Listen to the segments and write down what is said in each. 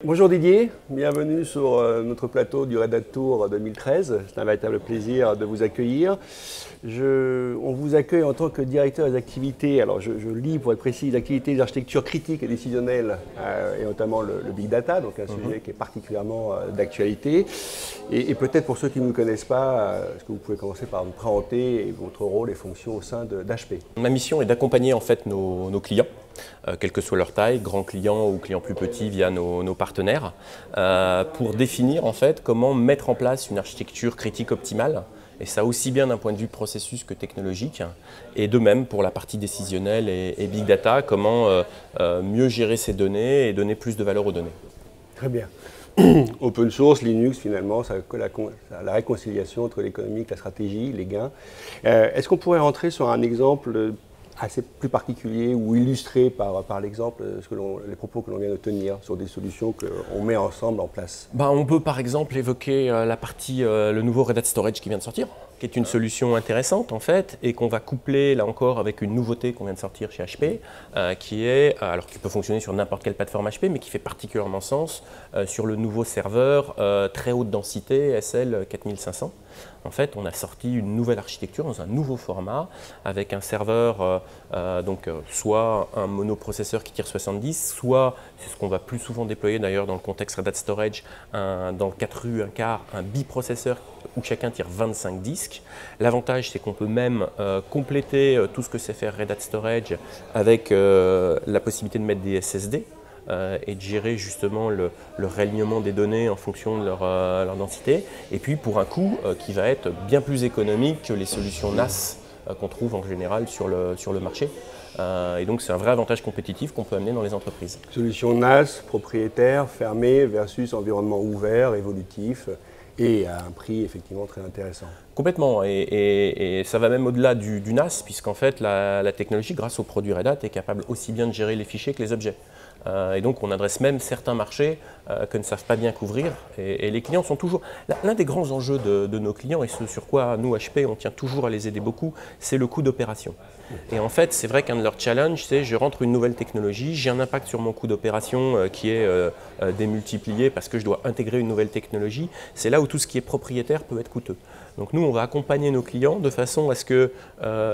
Bonjour Didier, bienvenue sur notre plateau du Red Hat Tour 2013. C'est un véritable plaisir de vous accueillir. On vous accueille en tant que directeur des activités, alors je lis pour être précis, les activités d'architecture critique et décisionnelle, et notamment le Big Data, donc un sujet qui est particulièrement d'actualité. Et peut-être pour ceux qui ne nous connaissent pas, est-ce que vous pouvez commencer par vous présenter et votre rôle et fonction au sein d'HP? Ma mission est d'accompagner en fait nos clients, quelle que soit leur taille, grands clients ou clients plus petits via nos partenaires, pour définir en fait comment mettre en place une architecture critique optimale, et ça aussi bien d'un point de vue processus que technologique, et de même pour la partie décisionnelle et Big Data, comment mieux gérer ces données et donner plus de valeur aux données. Très bien. Open source, Linux, finalement, ça la réconciliation entre l'économique, la stratégie, les gains. Est-ce qu'on pourrait rentrer sur un exemple assez plus particulier ou illustré par l'exemple, les propos que l'on vient de tenir sur des solutions qu'on met ensemble en place? On peut par exemple évoquer la partie, le nouveau Red Hat Storage qui vient de sortir, qui est une solution intéressante en fait, et qu'on va coupler là encore avec une nouveauté qu'on vient de sortir chez HP, qui peut fonctionner sur n'importe quelle plateforme HP, mais qui fait particulièrement sens sur le nouveau serveur très haute densité SL 4500. En fait, on a sorti une nouvelle architecture dans un nouveau format avec un serveur, soit un monoprocesseur qui tire 70, soit, c'est ce qu'on va plus souvent déployer d'ailleurs dans le contexte Red Hat Storage, dans 4 U, un quart, un biprocesseur où chacun tire 25 disques. L'avantage, c'est qu'on peut même compléter tout ce que sait faire Red Hat Storage avec la possibilité de mettre des SSD. Et de gérer justement le réalignement des données en fonction de leur densité, et puis pour un coût qui va être bien plus économique que les solutions NAS qu'on trouve en général sur le marché. Et donc c'est un vrai avantage compétitif qu'on peut amener dans les entreprises. Solution NAS, propriétaire, fermée versus environnement ouvert, évolutif, et à un prix effectivement très intéressant. Complètement, et ça va même au-delà du NAS, puisqu'en fait la technologie, grâce aux produits Red Hat, est capable aussi bien de gérer les fichiers que les objets. Et donc on adresse même certains marchés que ne savent pas bien couvrir, et les clients sont toujours… L'un des grands enjeux de nos clients, et ce sur quoi nous HP on tient toujours à les aider beaucoup, c'est le coût d'opération. Et en fait c'est vrai qu'un de leurs challenges, c'est je rentre une nouvelle technologie, j'ai un impact sur mon coût d'opération qui est démultiplié parce que je dois intégrer une nouvelle technologie. C'est là où tout ce qui est propriétaire peut être coûteux. Donc nous, on va accompagner nos clients de façon à ce que,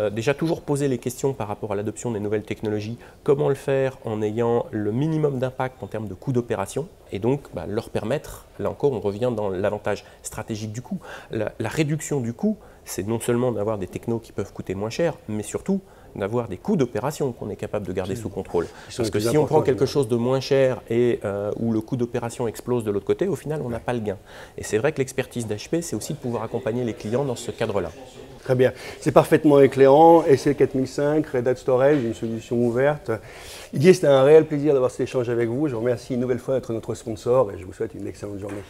déjà toujours poser les questions par rapport à l'adoption des nouvelles technologies, comment le faire en ayant le minimum d'impact en termes de coût d'opération, et donc leur permettre, là encore on revient dans l'avantage stratégique du coût. La réduction du coût, c'est non seulement d'avoir des technos qui peuvent coûter moins cher, mais surtout d'avoir des coûts d'opération qu'on est capable de garder sous contrôle. Parce que si on prend quelque chose de moins cher et où le coût d'opération explose de l'autre côté, au final, on n'a pas le gain. Et c'est vrai que l'expertise d'HP, c'est aussi de pouvoir accompagner les clients dans ce cadre-là. Très bien, c'est parfaitement éclairant. SL 4005, Red Hat Storage, une solution ouverte. Didier, c'était un réel plaisir d'avoir cet échange avec vous. Je vous remercie une nouvelle fois d'être notre sponsor et je vous souhaite une excellente journée.